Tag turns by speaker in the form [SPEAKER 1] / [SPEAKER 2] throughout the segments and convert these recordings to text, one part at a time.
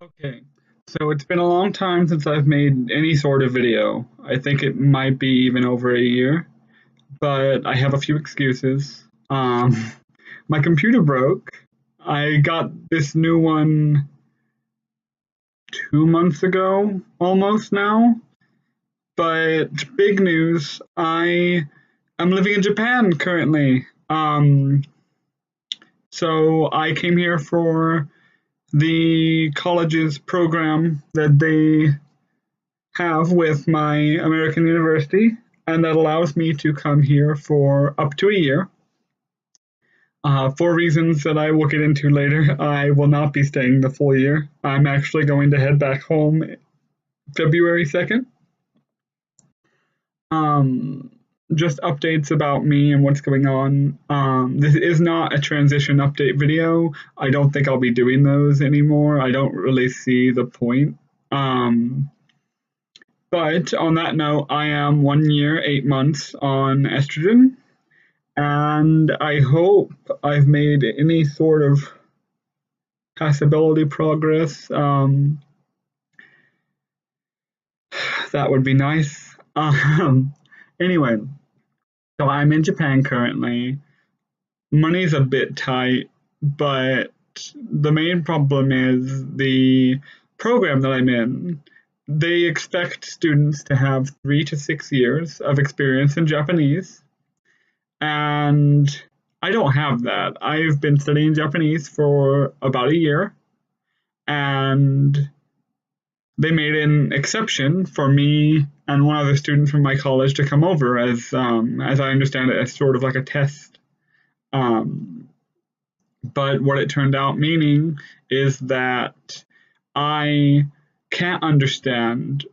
[SPEAKER 1] Okay, so it's been a long time since I've made any sort of video. I think it might be even over a year, but I have a few excuses. My computer broke. I got this new one 2 months ago, almost now. But big news, I am living in Japan currently. So I came here for the college's program that they have with my American university, and that allows me to come here for up to a year. For reasons that I will get into later, I will not be staying the full year. I'm actually going to head back home February 2nd. Um, just updates about me and what's going on. This is not a transition update video. I don't think I'll be doing those anymore. I don't really see the point. But on that note, I am 1 year, 8 months on estrogen, and I hope I've made any sort of passability progress. That would be nice. Anyway, so I'm in Japan currently. Money's a bit tight, but the main problem is the program that I'm in. They expect students to have 3 to 6 years of experience in Japanese, and I don't have that. I've been studying Japanese for about a year, and they made an exception for me and one other student from my college to come over as I understand it, as sort of like a test. Um, but what it turned out meaning is that I can't understand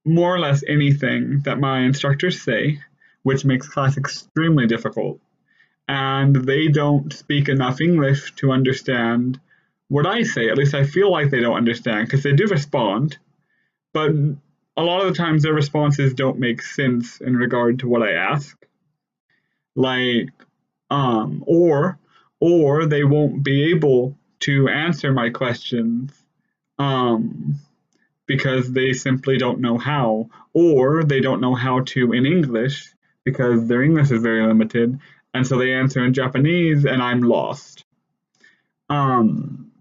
[SPEAKER 1] more or less anything that my instructors say, which makes class extremely difficult. And they don't speak enough English to understand what I say. At least I feel like they don't understand because they do respond, but a lot of the times their responses don't make sense in regard to what I ask. Like, or they won't be able to answer my questions um, because they simply don't know how, or they don't know how to in English because their English is very limited, and so they answer in Japanese, and I'm lost. Um,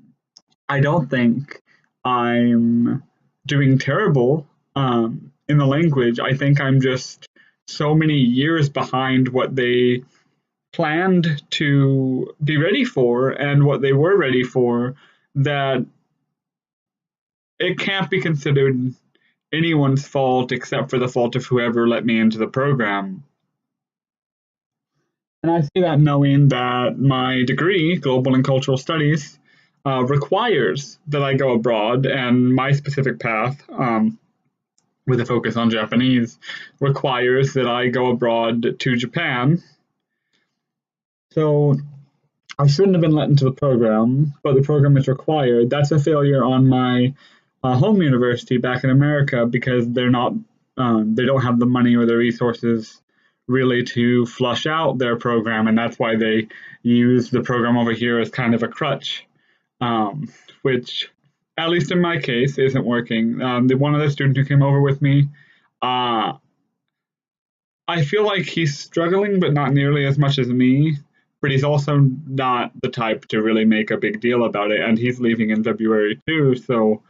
[SPEAKER 1] I don't think I'm doing terrible in the language. I think I'm just so many years behind what they planned to be ready for and what they were ready for that it can't be considered anyone's fault except for the fault of whoever let me into the program. And I say that knowing that my degree, Global and Cultural Studies, requires that I go abroad, and my specific path, with a focus on Japanese, requires that I go abroad to Japan. So I shouldn't have been let into the program, but the program is required. That's a failure on my home university back in America because they don't have the money or the resources really to flush out their program, and that's why they use the program over here as kind of a crutch, which, at least in my case, isn't working. The one other student who came over with me, uh, I feel like he's struggling, but not nearly as much as me. But he's also not the type to really make a big deal about it, and he's leaving in February too. So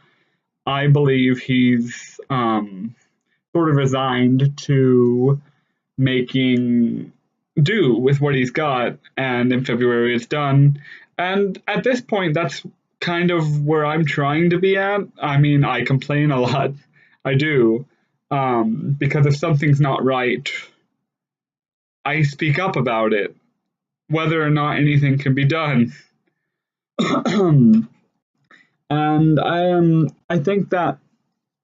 [SPEAKER 1] I believe he's sort of resigned to making do with what he's got, and in February it's done. And at this point, that's kind of where I'm trying to be at. I mean, I complain a lot, I do, because if something's not right, I speak up about it, whether or not anything can be done. And I think that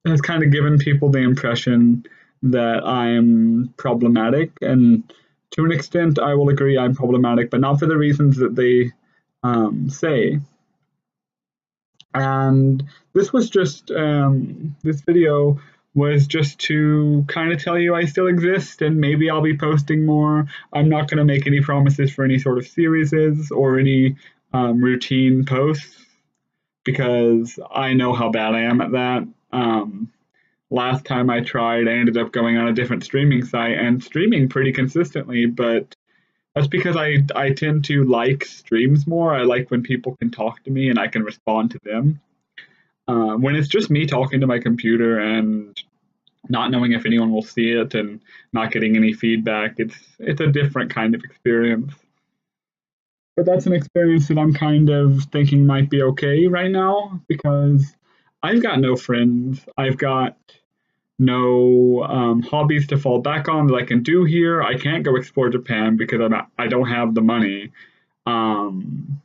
[SPEAKER 1] has kind of given people the impression that I'm problematic, and to an extent, I will agree I'm problematic, but not for the reasons that they say. And this video was just to kind of tell you I still exist, and maybe I'll be posting more. I'm not going to make any promises for any sort of series or any routine posts, because I know how bad I am at that. Last time I tried, I ended up going on a different streaming site and streaming pretty consistently, but that's because I tend to like streams more. I like when people can talk to me and I can respond to them. When it's just me talking to my computer and not knowing if anyone will see it and not getting any feedback, it's a different kind of experience. But that's an experience that I'm kind of thinking might be okay right now because I've got no friends. I've got no hobbies to fall back on that I can do here. I can't go explore Japan because I don't have the money. Um,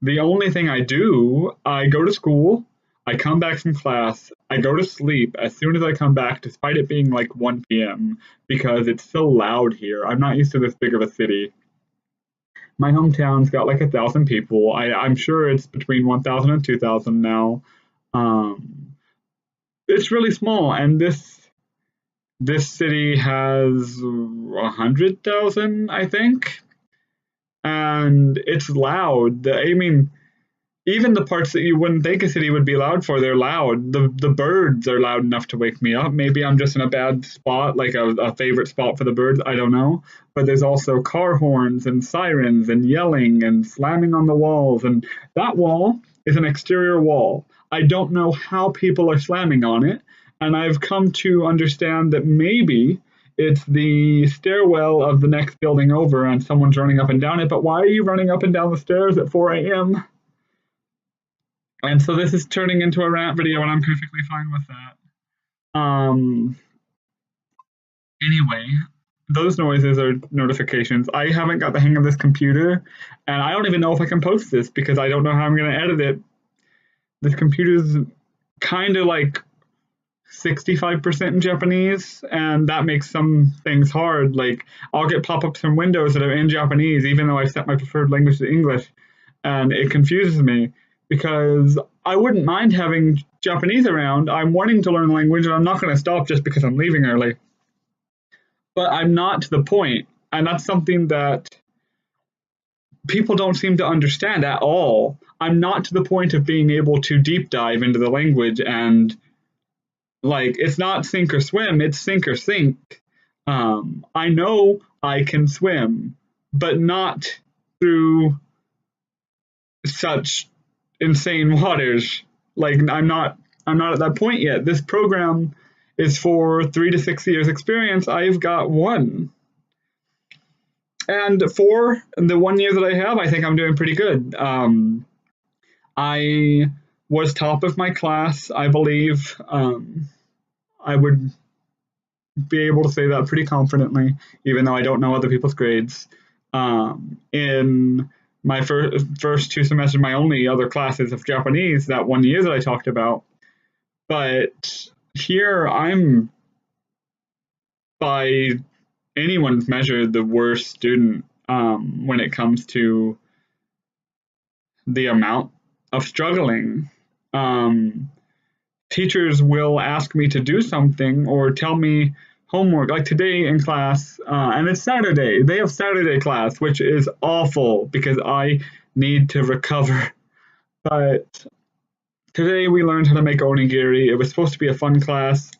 [SPEAKER 1] the only thing I do, I go to school, I come back from class, I go to sleep as soon as I come back, despite it being like 1 p.m. because it's so loud here. I'm not used to this big of a city. My hometown's got like 1,000 people. I'm sure it's between 1,000 and 2,000 now. Um, it's really small, and this city has 100,000, I think, and it's loud. I mean, even the parts that you wouldn't think a city would be loud for, they're loud. The birds are loud enough to wake me up. Maybe I'm just in a bad spot, like a favorite spot for the birds. I don't know. But there's also car horns and sirens and yelling and slamming on the walls. And that wall is an exterior wall. I don't know how people are slamming on it. And I've come to understand that maybe it's the stairwell of the next building over and someone's running up and down it. But why are you running up and down the stairs at 4 a.m.? And so this is turning into a rant video, and I'm perfectly fine with that. Anyway, those noises are notifications. I haven't got the hang of this computer, and I don't even know if I can post this because I don't know how I'm going to edit it. This computer's kind of like 65% in Japanese, and that makes some things hard. Like, I'll get pop-ups from Windows that are in Japanese, even though I've set my preferred language to English, and it confuses me because I wouldn't mind having Japanese around. I'm wanting to learn the language, and I'm not going to stop just because I'm leaving early. But I'm not to the point, and that's something that people don't seem to understand at all. I'm not to the point of being able to deep dive into the language and like it's not sink or swim, it's sink or sink. I know I can swim, but not through such insane waters. Like I'm not at that point yet. This program is for 3 to 6 years experience. I've got one. And for the 1 year that I have, I think I'm doing pretty good. I was top of my class, I believe. I would be able to say that pretty confidently, even though I don't know other people's grades. In my first 2 semesters, my only other classes of Japanese, that 1 year that I talked about. But here I'm, by anyone's measure, the worst student when it comes to the amount of struggling. Teachers will ask me to do something or tell me homework, like today in class, and it's Saturday. They have Saturday class, which is awful because I need to recover. But today we learned how to make onigiri. It was supposed to be a fun class.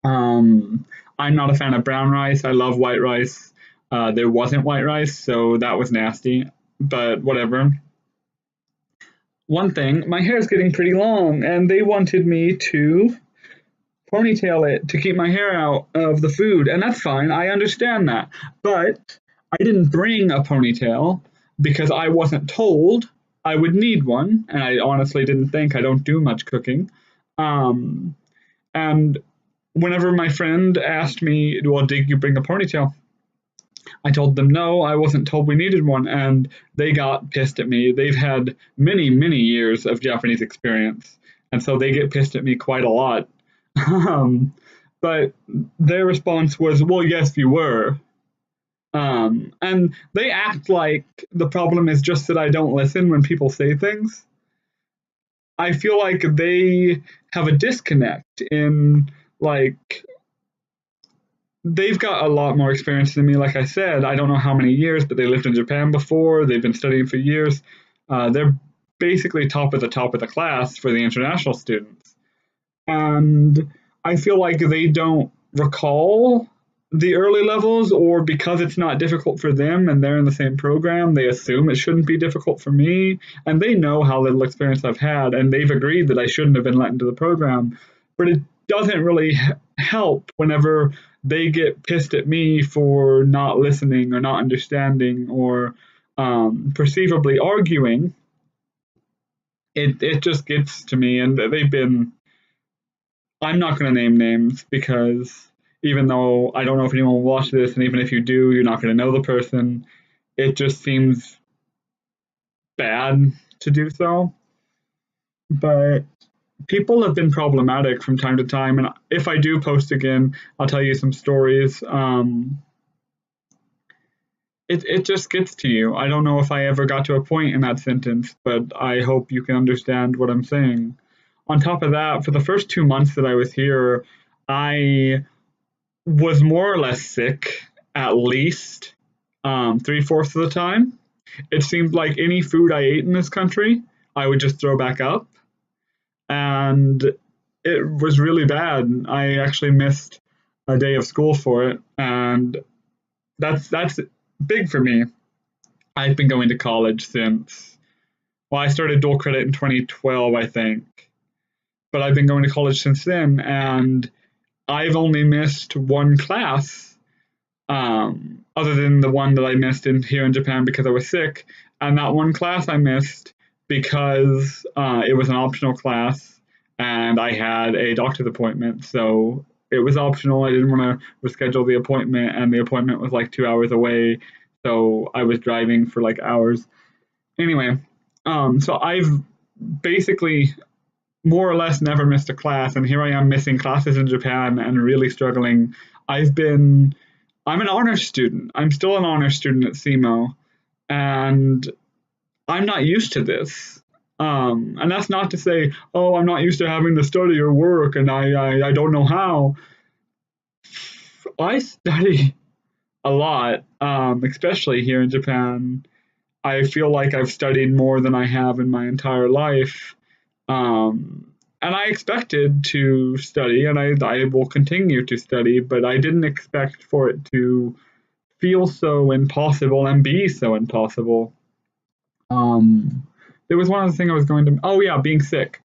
[SPEAKER 1] I'm not a fan of brown rice. I love white rice. There wasn't white rice, so that was nasty, but whatever. One thing, my hair is getting pretty long, and they wanted me to ponytail it to keep my hair out of the food, and that's fine. I understand that. But I didn't bring a ponytail because I wasn't told I would need one, and I honestly didn't think. I don't do much cooking. And whenever my friend asked me, well, did you bring a ponytail? I told them no, I wasn't told we needed one, and they got pissed at me. They've had many, many years of Japanese experience, and so they get pissed at me quite a lot. But their response was, well, yes, you were. And they act like the problem is just that I don't listen when people say things. I feel like they have a disconnect in, like, they've got a lot more experience than me. Like I said, I don't know how many years, but they lived in Japan before. They've been studying for years. They're basically top of the class for the international students. And I feel like they don't recall the early levels, or because it's not difficult for them and they're in the same program, they assume it shouldn't be difficult for me. And they know how little experience I've had, and they've agreed that I shouldn't have been let into the program. But it doesn't really help whenever they get pissed at me for not listening or not understanding or perceivably arguing. It just gets to me, and they've been. I'm not going to name names because even though I don't know if anyone will watch this, and even if you do, you're not going to know the person. It just seems bad to do so. But people have been problematic from time to time, and if I do post again, I'll tell you some stories. It just gets to you. I don't know if I ever got to a point in that sentence, but I hope you can understand what I'm saying. On top of that, for the first 2 months that I was here, I was more or less sick at least 3/4 of the time. It seemed like any food I ate in this country, I would just throw back up. And it was really bad. I actually missed a day of school for it. And that's big for me. I've been going to college since, well, I started dual credit in 2012, I think. But I've been going to college since then, and I've only missed one class, other than the one that I missed here in Japan because I was sick. And that one class I missed because it was an optional class, and I had a doctor's appointment. So it was optional. I didn't want to reschedule the appointment, and the appointment was like 2 hours away. So I was driving for like hours. Anyway, so I've basically more or less never missed a class, and here I am missing classes in Japan and really struggling. I'm an honors student. I'm still an honors student at SEMO, and I'm not used to this. And that's not to say, oh, I'm not used to having to study or work, and I don't know how. I study a lot, especially here in Japan. I feel like I've studied more than I have in my entire life. And I expected to study, and I will continue to study, but I didn't expect for it to feel so impossible and be so impossible. There was one other thing I was going to. Oh yeah, being sick.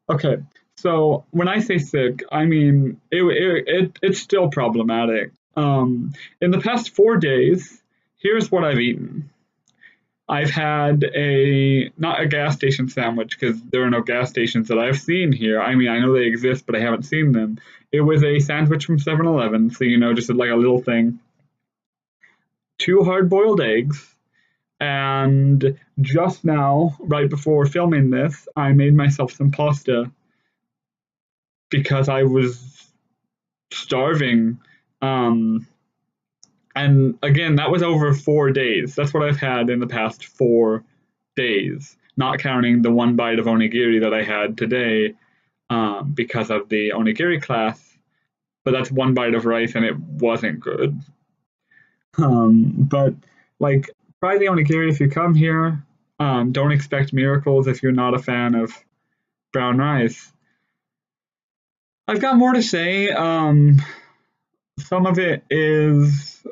[SPEAKER 1] Okay, so when I say sick, I mean it's still problematic. In the past 4 days, here's what I've eaten. I've had not a gas station sandwich because there are no gas stations that I've seen here. I mean, I know they exist, but I haven't seen them. It was a sandwich from 7-Eleven, so just like a little thing. 2 hard-boiled eggs, and just now, right before filming this, I made myself some pasta because I was starving. And again, that was over 4 days. That's what I've had in the past 4 days, not counting the one bite of onigiri that I had today because of the onigiri class. But that's one bite of rice, and it wasn't good. But like, try the onigiri if you come here. Don't expect miracles if you're not a fan of brown rice. I've got more to say. Some of it is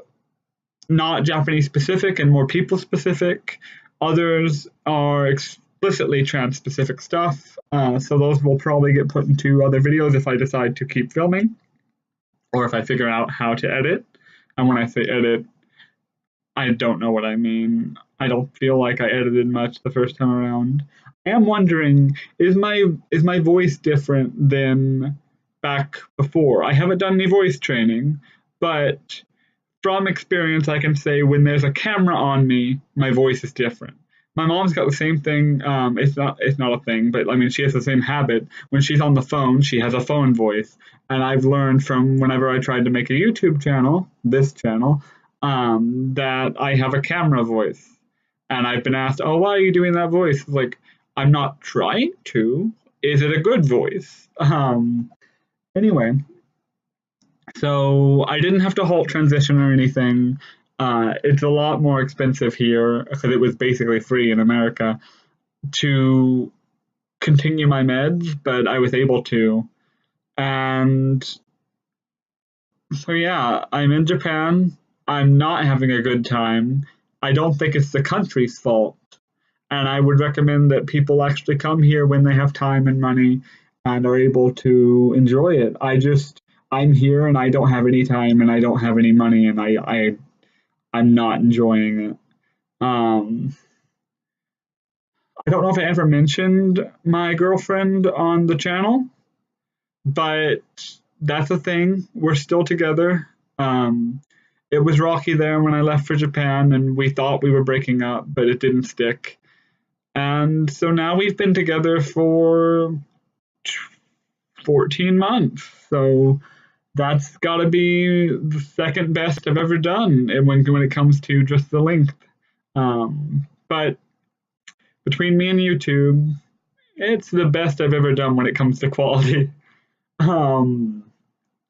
[SPEAKER 1] not Japanese specific and more people specific. Others are explicitly trans specific stuff. So those will probably get put into other videos if I decide to keep filming or if I figure out how to edit. And when I say edit, I don't know what I mean. I don't feel like I edited much the first time around. I am wondering, is my voice different than back before? I haven't done any voice training, but from experience, I can say when there's a camera on me, my voice is different. My mom's got the same thing. It's not a thing, but I mean, she has the same habit. When she's on the phone, she has a phone voice. And I've learned from whenever I tried to make a YouTube channel, this channel, that I have a camera voice. And I've been asked, oh, why are you doing that voice? Like, I'm not trying to. Is it a good voice? Anyway, so I didn't have to halt transition or anything. It's a lot more expensive here because it was basically free in America. to continue my meds, but I was able to. And so, yeah, I'm in Japan. I'm not having a good time. I don't think it's the country's fault. And I would recommend that people actually come here when they have time and money and are able to enjoy it. I'm here and I don't have any time and I don't have any money and I'm not enjoying it. I don't know if I ever mentioned my girlfriend on the channel, but that's a thing. We're still together. Um, it was rocky there when I left for Japan, and we thought we were breaking up, but it didn't stick. And so now we've been together for 14 months. So that's got to be the second best I've ever done when it comes to just the length. But between me and YouTube, it's the best I've ever done when it comes to quality. Um,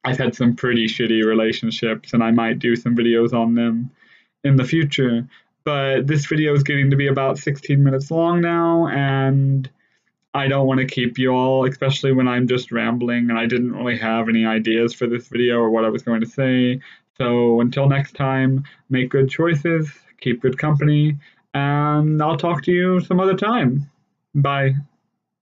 [SPEAKER 1] I've had some pretty shitty relationships, and I might do some videos on them in the future. But this video is getting to be about 16 minutes long now, and I don't want to keep you all, especially when I'm just rambling and I didn't really have any ideas for this video or what I was going to say. So until next time, make good choices, keep good company, and I'll talk to you some other time. Bye.